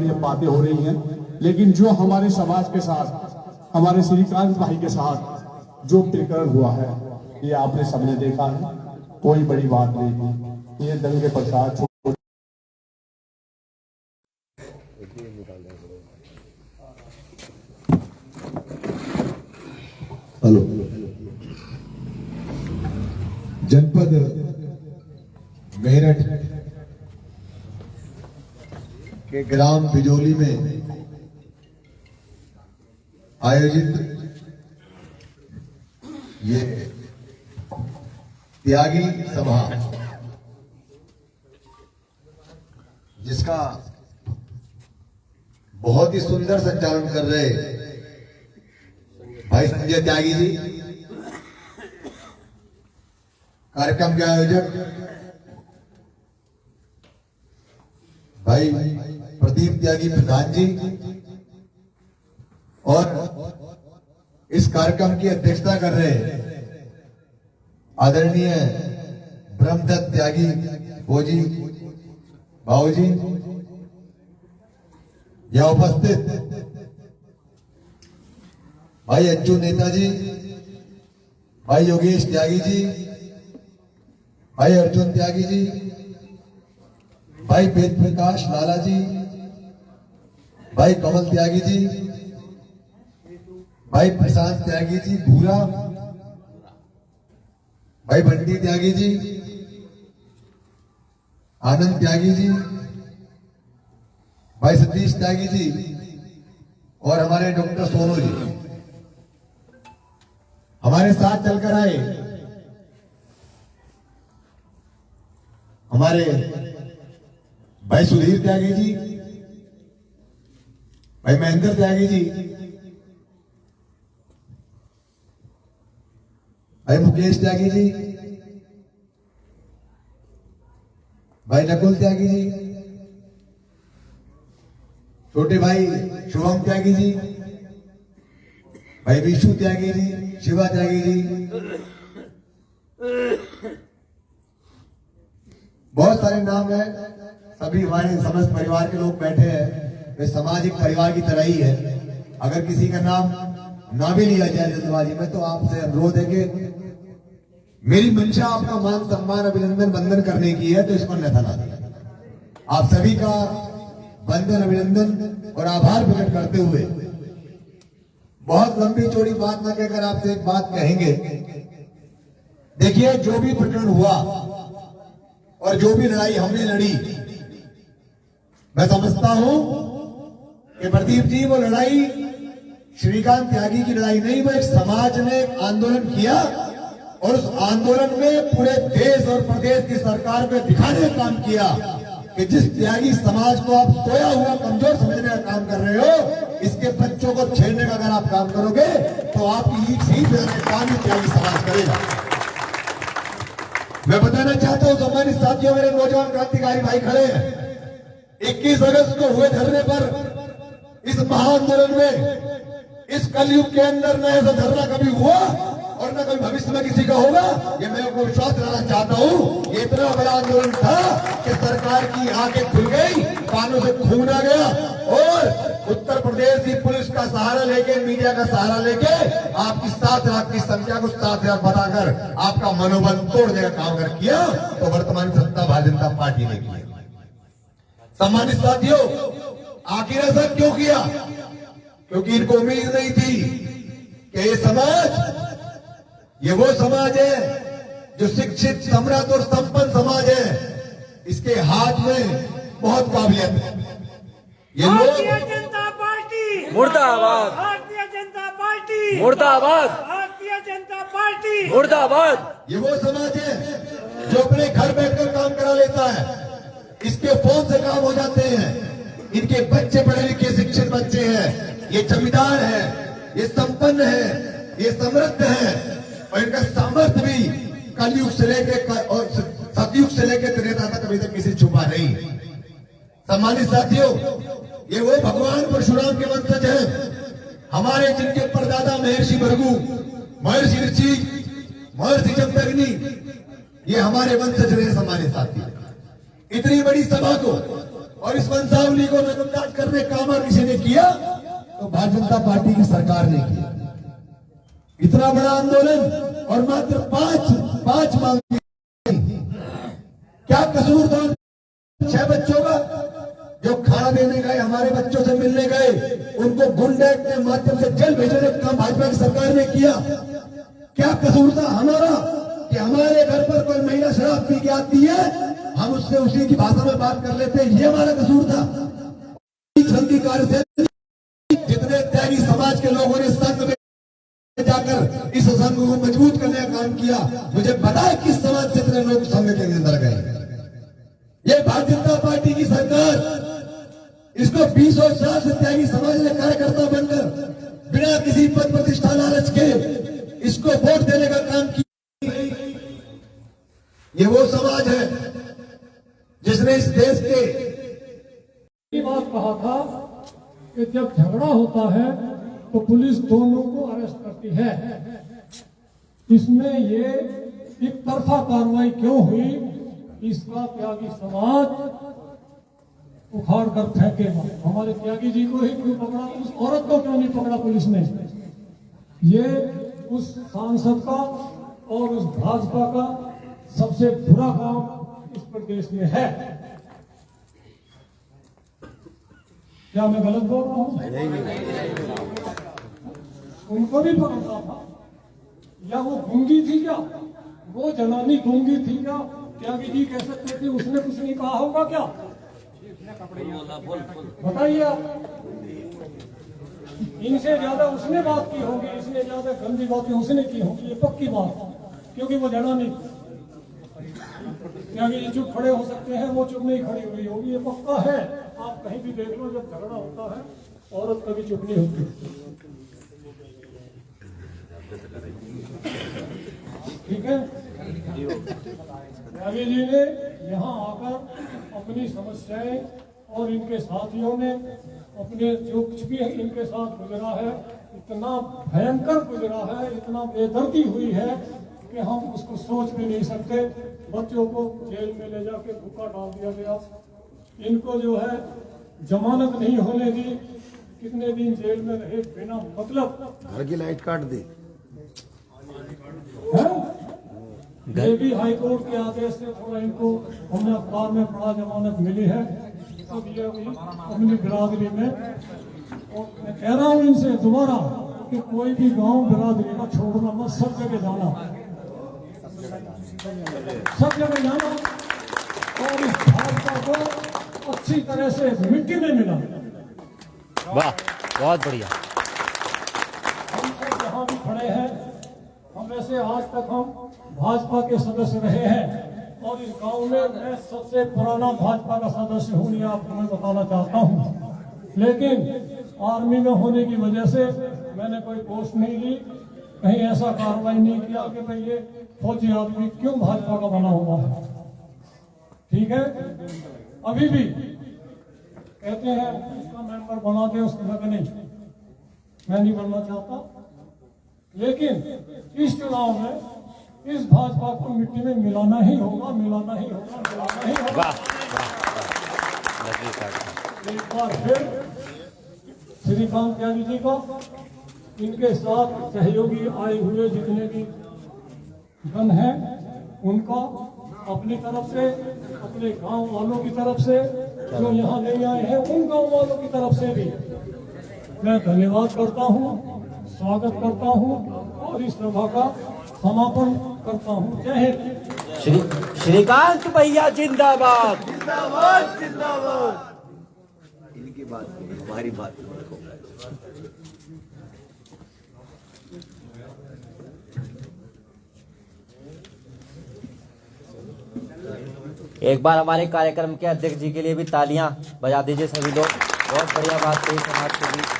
ये बातें हो रही हैं, लेकिन जो हमारे समाज के साथ, हमारे श्रीकांत भाई के साथ जो प्रकरण हुआ है, ये आपने सबने देखा है, कोई बड़ी बात नहीं है। ये दंगे प्रसाद हेलो, जनपद मेरठ के ग्राम बिजोली में आयोजित ये त्यागी सभा, जिसका बहुत ही सुंदर संचालन कर रहे भाई संजय त्यागी जी, कार्यक्रम के आयोजक भाई प्रदीप त्यागी प्रधान जी, और इस कार्यक्रम की अध्यक्षता कर रहे आदरणीय ब्रह्मदत्त त्यागी भोजी भाऊ जी, यहां उपस्थित भाई अज्जू नेताजी, भाई योगेश त्यागी जी, भाई अर्जुन त्यागी जी, भाई वेद प्रकाश लाला जी, भाई कमल त्यागी जी, भाई प्रशांत त्यागी जी भूरा, भाई बंटी त्यागी जी, आनंद त्यागी जी, भाई सतीश त्यागी जी, और हमारे डॉक्टर सोनू जी हमारे साथ चलकर आए। हमारे भाई सुधीर त्यागी जी, भाई महेंद्र त्यागी जी, भाई मुकेश त्यागी जी, भाई नकुल त्यागी जी, छोटे भाई शुभम त्यागी जी, भाई विशु त्यागी जी, शिवा त्यागी जी, बहुत सारे नाम है। सभी हमारे समस्त परिवार के लोग बैठे हैं, वे सामाजिक परिवार की तरह ही है। अगर किसी का नाम ना भी लिया जाए जल्दबाजी में, तो आपसे अनुरोध है कि मेरी मंशा आपका मान सम्मान अभिनंदन वंदन करने की है, तो इसको अन्यथा ना दें। आप सभी का वंदन अभिनंदन और आभार प्रकट करते हुए बहुत लंबी चौड़ी बात ना कहकर आपसे एक बात कहेंगे। देखिए, जो भी प्रकरण हुआ और जो भी लड़ाई हमने लड़ी, मैं समझता हूं कि प्रदीप जी वो लड़ाई श्रीकांत त्यागी की लड़ाई नहीं, वो एक समाज ने एक आंदोलन किया और उस आंदोलन में पूरे देश और प्रदेश की सरकार को दिखाने का काम किया कि जिस त्यागी समाज को आप सोया हुआ कमजोर समझने का काम कर रहे हो, इसके बच्चों को छेड़ने का अगर आप काम करोगे तो आपकी ईट सीट काम ही त्यागी समाज करेगा। मैं बताना चाहता हूं सम्मानित साथियों, मेरे नौजवान क्रांतिकारी भाई खड़े हैं। 21 अगस्त को हुए धरने पर, इस महाआंदोलन में, इस कलयुग के अंदर न ऐसा धरना कभी हुआ और न कभी भविष्य में किसी का होगा, ये मैं आपको विश्वास दिलाना चाहता हूं। ये इतना बड़ा आंदोलन था कि सरकार की आंखें खुल गई, कानों से खून आ गया, और उत्तर प्रदेश की पुलिस का सहारा लेके, मीडिया का सहारा लेके आपकी 7 लाख की संख्या को 7,000 बढ़ाकर आपका मनोबल तोड़ने का काम अगर किया, तो वर्तमान सत्ता भारतीय जनता पार्टी ने किया। सम्मानित साथियों, आखिर ऐसा क्यों किया? क्योंकि इनको उम्मीद नहीं थी कि ये समाज, ये वो समाज है जो शिक्षित, सम्राट और संपन्न समाज है, इसके हाथ में बहुत काबिलियत है। ये लोग भारतीय जनता पार्टी मुर्दाबाद, भारतीय जनता पार्टी मुर्दाबाद, भारतीय जनता पार्टी मुर्दाबाद। ये वो समाज है जो अपने घर बैठकर काम करा लेता है, इसके फोन से काम हो जाते हैं, इनके बच्चे पढ़े लिखे शिक्षित बच्चे हैं, ये जमींदार है, ये संपन्न है, ये समृद्ध है, और इनका सामर्थ्य भी कलयुग से लेकर और सतयुग से लेकर त्रेता तक अभी तक किसी छुपा नहीं। सम्मानित साथियों, ये वो भगवान परशुराम के वंशज हैं, हमारे जिनके परदादा महर्षि भृगु, महर्षि ऋषि, महर्षि जमदग्नि, ये हमारे वंशज रहे। सम्मानित साथी, इतनी बड़ी सभा को और इस वंशावली को नजरअंदाज करने का काम किसी ने किया तो भारतीय जनता पार्टी की सरकार ने किया। इतना बड़ा आंदोलन और मात्र पांच मांग, क्या कसूर था 6 बच्चों का जो खाना देने गए, हमारे बच्चों से मिलने गए, उनको गुंडे के माध्यम से जेल भेजने का काम भाजपा की सरकार ने किया। क्या कसूर था हमारा कि हमारे घर पर कोई महिला शराब पी के आती है, हम उससे उसी की भाषा में बात कर लेते हैं, ये हमारा कसूर था। संघी कार्य से जितने त्यागी समाज के लोगों ने संघ में जाकर इस संघ को मजबूत करने का काम किया, मुझे पता है किस समाज से इतने लोग संघ के अंदर गए। ये भारतीय जनता पार्टी की सरकार, इसको 20 साल से त्यागी समाज ने कार्यकर्ता बनकर बिना किसी पद प्रतिष्ठा लालच के इसको वोट देने का काम किया। ये वो समाज है जिसने इस देश के बात कहा था कि जब झगड़ा होता है तो पुलिस दोनों को अरेस्ट करती है। इसमें ये एक तरफा कार्रवाई क्यों हुई, इसका त्यागी समाज उखाड़ कर फेंकेगा। हमारे त्यागी जी को ही क्यों पकड़ा, उस औरत को क्यों नहीं पकड़ा पुलिस ने? ये उस सांसद का और उस भाजपा का सबसे बुरा काम इस प्रदेश में है। क्या मैं गलत बोल रहा हूँ? उनको भी पकड़ता था, या वो गूंगी थी क्या? वो जनानी गूंगी थी क्या? त्यागी जी कह सकते थे उसने कुछ नहीं कहा होगा क्या? बताइए आप। इनसे ज्यादा उसने बात की होगी, इसने ज्यादा गंदी बातें उसने की होगी, ये पक्की बात, क्योंकि वो जनानी। त्यागी जी चुप खड़े हो सकते हैं, वो चुप नहीं खड़ी हुई होगी, ये पक्का है। आप कहीं भी देख लो, जब झगड़ा होता है औरत कभी चुप नहीं होती। ठीक है, त्यागी जी ने यहाँ आकर अपनी समस्याएं और इनके साथियों ने अपने जो कुछ भी इनके साथ गुजरा है, इतना भयंकर गुजरा है, इतना बेदर्दी हुई है कि हम उसको सोच भी नहीं सकते। बच्चों को जेल में ले जाके भूखा डाल दिया गया, इनको जो है जमानत नहीं होने दी, कितने दिन जेल में रहे बिना मतलब। घर की लाइट काट दी। ये भी हाईकोर्ट के आदेश से थोड़ा इनको हमने अखबार में पढ़ा, जमानत मिली है। अब ये अपनी बिरादरी में, और मैं कह रहा हूँ इनसे दोबारा कि कोई भी गांव बिरादरी का छोड़ना मत, सब जगह जाना, सब जगह जाना और इस भाजपा को अच्छी तरह से मिट्टी में मिला। वाह, बहुत बढ़िया। हम सब जहाँ भी खड़े हैं, हम ऐसे आज तक हम भाजपा के सदस्य रहे हैं, और इस गांव में मैं सबसे पुराना भाजपा का सदस्य हूँ, ये आपको मैं बताना चाहता हूँ। लेकिन आर्मी में होने की वजह से मैंने कोई पोस्ट नहीं ली, कहीं ऐसा कार्रवाई नहीं किया कि भाई ये फौजी आदमी क्यों भाजपा का बना हुआ है। ठीक है, अभी भी कहते हैं उसका मेंबर बना दे, उसको लगे नहीं, मैं नहीं बनना चाहता। लेकिन इस चुनाव में इस भाजपा को मिट्टी में मिलाना ही होगा, मिलाना ही होगा, मिलाना ही होगा। एक बार फिर श्रीकांत त्यागी जी का, इनके साथ सहयोगी आए हुए जितने भी गण हैं, उनका अपनी तरफ से, अपने गांव वालों की तरफ से, जो यहाँ नहीं आए हैं उन गांव वालों की तरफ से भी मैं धन्यवाद करता हूँ, स्वागत करता हूँ और इस सभा का समापन करता हूँ। जय हिंद। श्रीकांत भैया जिंदाबाद। जिंदाबाद जिंदाबाद। इनकी बात हमारी बात एक बार हमारे कार्यक्रम के अध्यक्ष जी के लिए भी तालियां बजा दीजिए सभी लोग। बहुत बढ़िया बात कही समाज के बीच।